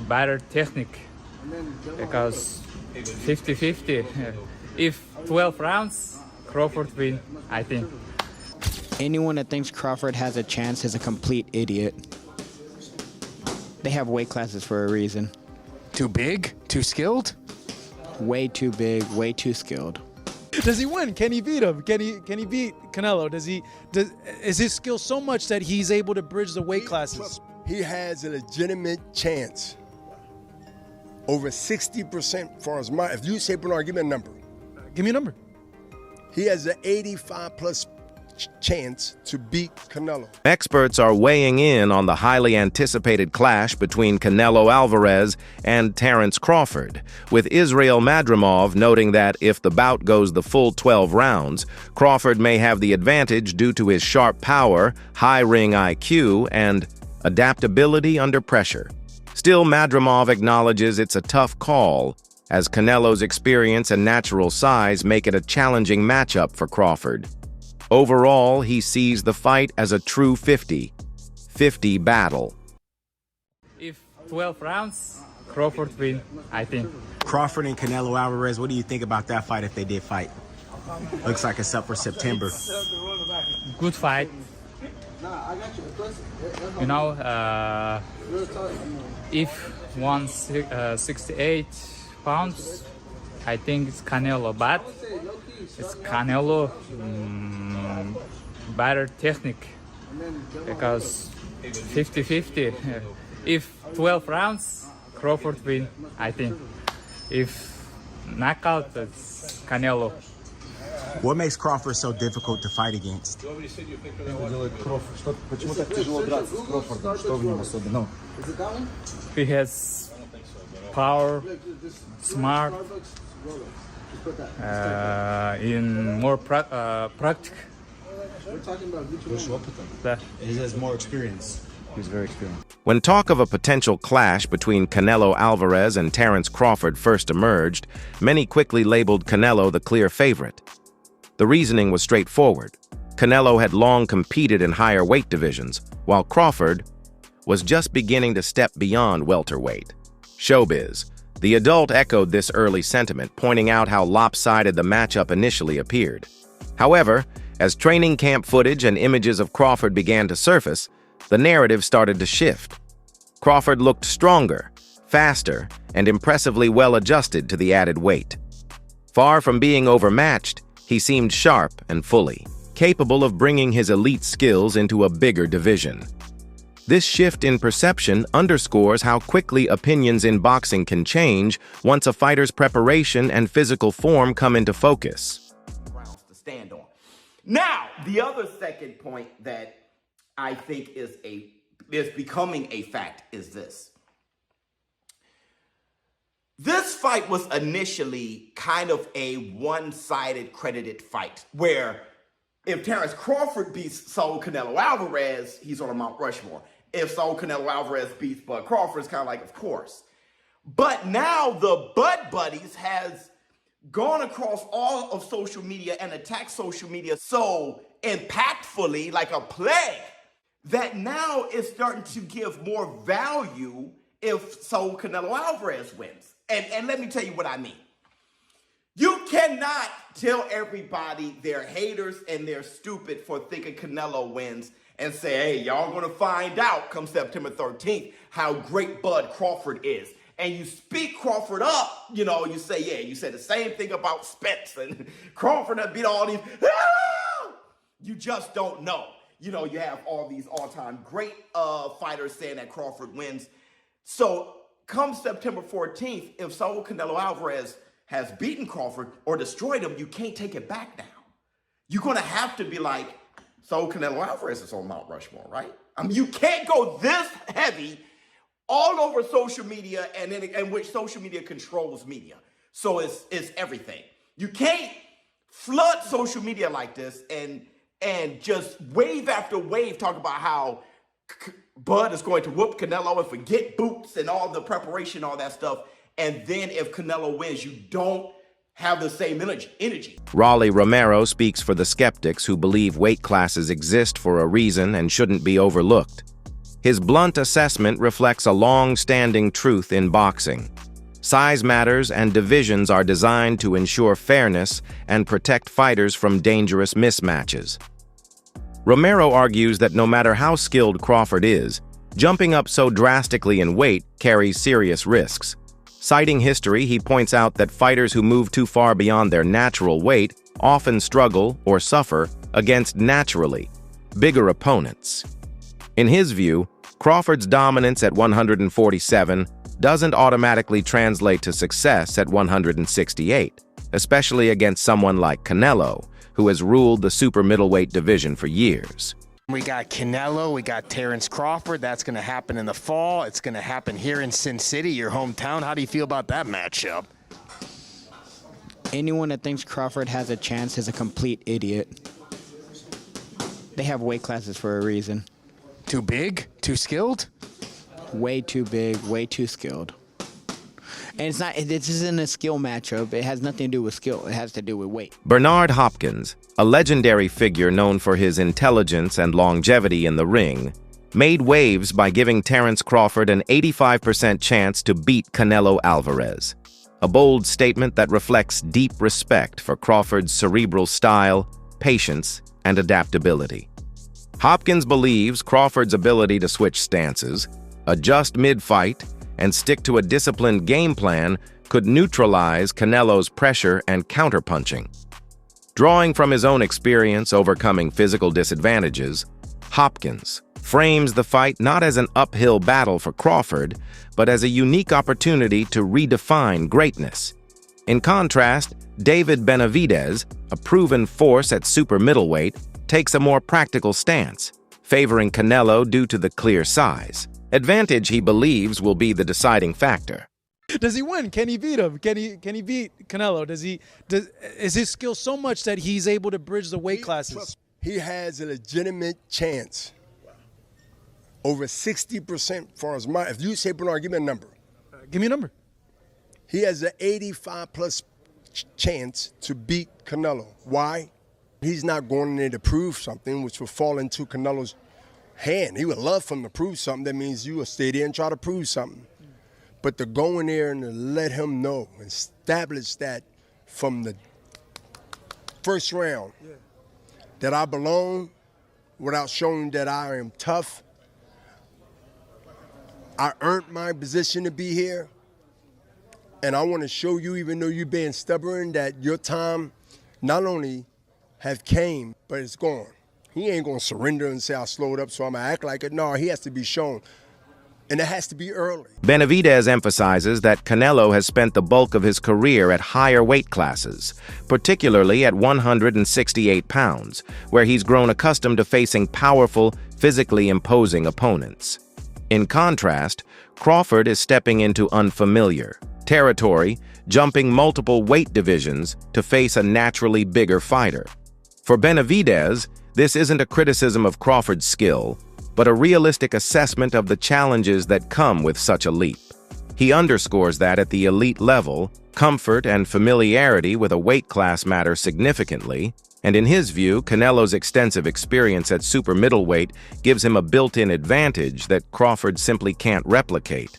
better technique because 50-50. If 12 rounds, Crawford win, I think. Anyone that thinks Crawford has a chance is a complete idiot. They have weight classes for a reason. Too big? Too skilled? Way too big, way too skilled. Does he win? Can he beat him? Can he beat Canelo? Is his skill so much that he's able to bridge the weight classes? He has a legitimate chance. Over 60% for his mind. If you say Bernard, give me a number. Give me a number. He has an 85+ chance to beat Canelo. Experts are weighing in on the highly anticipated clash between Canelo Alvarez and Terence Crawford, with Israel Madrimov noting that if the bout goes the full 12 rounds, Crawford may have the advantage due to his sharp power, high ring IQ, and adaptability under pressure. Still, Madrimov acknowledges it's a tough call, as Canelo's experience and natural size make it a challenging matchup for Crawford. Overall, he sees the fight as a true 50-50 battle. If 12 rounds, Crawford win, I think. Crawford and Canelo Alvarez, what do you think about that fight if they did fight? Looks like it's up for September. Good fight. You know, if 168 pounds, I think it's Canelo, but it's Canelo better technique because 50-50. If 12 rounds, Crawford win, I think. If knockout, it's Canelo. What makes Crawford so difficult to fight against? He has power, smart, in more practical. He has more experience. He's very experienced. When talk of a potential clash between Canelo Alvarez and Terence Crawford first emerged, many quickly labeled Canelo the clear favorite. The reasoning was straightforward. Canelo had long competed in higher weight divisions, while Crawford was just beginning to step beyond welterweight. Showbiz. The adult echoed this early sentiment, pointing out how lopsided the matchup initially appeared. However, as training camp footage and images of Crawford began to surface, the narrative started to shift. Crawford looked stronger, faster, and impressively well-adjusted to the added weight. Far from being overmatched, he seemed sharp and fully capable of bringing his elite skills into a bigger division. This shift in perception underscores how quickly opinions in boxing can change once a fighter's preparation and physical form come into focus. Grounds to stand on. Now, the other second point that I think is becoming a fact is this. This fight was initially kind of a one-sided credited fight where if Terence Crawford beats Saul Canelo Alvarez, he's on a Mount Rushmore. If Saul Canelo Alvarez beats Bud Crawford, it's kind of like, of course. But now the Bud Buddies has gone across all of social media and attacked social media so impactfully, like a plague, that now it's starting to give more value if Saul Canelo Alvarez wins. And let me tell you what I mean. You cannot tell everybody they're haters and they're stupid for thinking Canelo wins and say, hey, y'all gonna find out come September 13th how great Bud Crawford is. And you speak Crawford up, you know, you say, yeah, you said the same thing about Spence and Crawford that beat all these. Ah! You just don't know. You know, you have all these all-time great fighters saying that Crawford wins. So come September 14th, if Saul Canelo Alvarez has beaten Crawford or destroyed him, you can't take it back now. You're going to have to be like, Saul Canelo Alvarez is on Mount Rushmore, right? I mean, you can't go this heavy all over social media and in which social media controls media. So it's everything. You can't flood social media like this and just wave after wave talk about how Bud is going to whoop Canelo and forget boots and all the preparation, all that stuff. And then if Canelo wins, you don't have the same energy. Raleigh Romero speaks for the skeptics who believe weight classes exist for a reason and shouldn't be overlooked. His blunt assessment reflects a long-standing truth in boxing. Size matters and divisions are designed to ensure fairness and protect fighters from dangerous mismatches. Romero argues that no matter how skilled Crawford is, jumping up so drastically in weight carries serious risks. Citing history, he points out that fighters who move too far beyond their natural weight often struggle or suffer against naturally bigger opponents. In his view, Crawford's dominance at 147 doesn't automatically translate to success at 168, especially against someone like Canelo, who has ruled the super middleweight division for years. We got Canelo, we got Terence Crawford. That's going to happen in the fall. It's going to happen here in Sin City, your hometown. How do you feel about that matchup? Anyone that thinks Crawford has a chance is a complete idiot. They have weight classes for a reason. Too big? Too skilled? Way too big, way too skilled. And this isn't a skill matchup. It has nothing to do with skill. It has to do with weight. Bernard Hopkins, a legendary figure known for his intelligence and longevity in the ring, made waves by giving Terence Crawford an 85% chance to beat Canelo Alvarez. A bold statement that reflects deep respect for Crawford's cerebral style, patience, and adaptability. Hopkins believes Crawford's ability to switch stances, adjust mid-fight, and stick to a disciplined game plan could neutralize Canelo's pressure and counterpunching. Drawing from his own experience overcoming physical disadvantages, Hopkins frames the fight not as an uphill battle for Crawford, but as a unique opportunity to redefine greatness. In contrast, David Benavidez, a proven force at super middleweight, takes a more practical stance, favoring Canelo due to the clear size. Advantage he believes will be the deciding factor. Does he win? Can he beat him? Can he beat Canelo? Is his skill so much that he's able to bridge the weight classes? He has a legitimate chance. Over 60% for his mind. If you say, Bernard, give me a number. Give me a number. He has an 85+ chance to beat Canelo. Why? He's not going in there to prove something, which will fall into Canelo's hand. He would love for him to prove something. That means you will stay there and try to prove something. But to go in there and to let him know, establish that from the first round, that I belong without showing that I am tough. I earned my position to be here. And I want to show you, even though you're being stubborn, that your time not only have came, but it's gone. He ain't going to surrender and say, I slowed up, so I'm going to act like it. No, he has to be shown. And it has to be early. Benavidez emphasizes that Canelo has spent the bulk of his career at higher weight classes, particularly at 168 pounds, where he's grown accustomed to facing powerful, physically imposing opponents. In contrast, Crawford is stepping into unfamiliar territory, jumping multiple weight divisions to face a naturally bigger fighter. For Benavidez, this isn't a criticism of Crawford's skill, but a realistic assessment of the challenges that come with such a leap. He underscores that at the elite level, comfort and familiarity with a weight class matter significantly, and in his view, Canelo's extensive experience at super middleweight gives him a built-in advantage that Crawford simply can't replicate.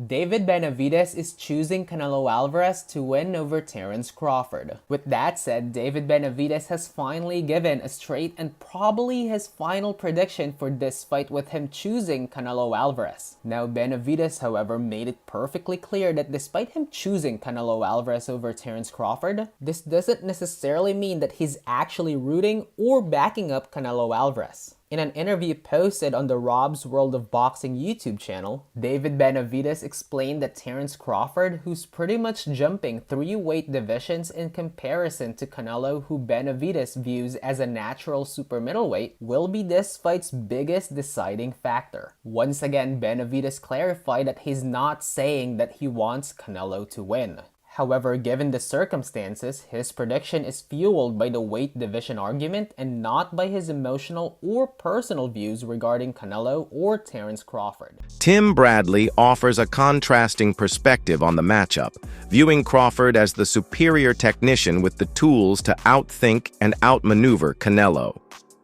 David Benavidez is choosing Canelo Alvarez to win over Terence Crawford. With that said, David Benavidez has finally given a straight and probably his final prediction for this fight, with him choosing Canelo Alvarez. Now, Benavidez, however, made it perfectly clear that despite him choosing Canelo Alvarez over Terence Crawford, this doesn't necessarily mean that he's actually rooting or backing up Canelo Alvarez. In an interview posted on the Rob's World of Boxing YouTube channel, David Benavidez explained that Terence Crawford, who's pretty much jumping 3 weight divisions in comparison to Canelo, who Benavidez views as a natural super middleweight, will be this fight's biggest deciding factor. Once again, Benavidez clarified that he's not saying that he wants Canelo to win. However, given the circumstances, his prediction is fueled by the weight division argument and not by his emotional or personal views regarding Canelo or Terence Crawford. Tim Bradley offers a contrasting perspective on the matchup, viewing Crawford as the superior technician with the tools to outthink and outmaneuver Canelo.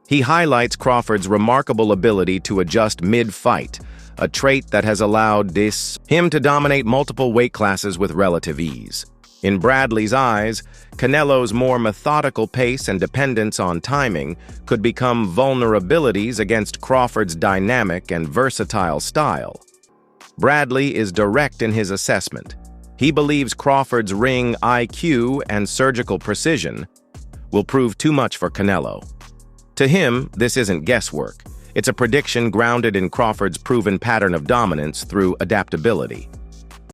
He highlights Crawford's remarkable ability to adjust mid-fight, a trait that has allowed him to dominate multiple weight classes with relative ease. In Bradley's eyes, Canelo's more methodical pace and dependence on timing could become vulnerabilities against Crawford's dynamic and versatile style. Bradley is direct in his assessment. He believes Crawford's ring IQ and surgical precision will prove too much for Canelo. To him, this isn't guesswork. It's a prediction grounded in Crawford's proven pattern of dominance through adaptability.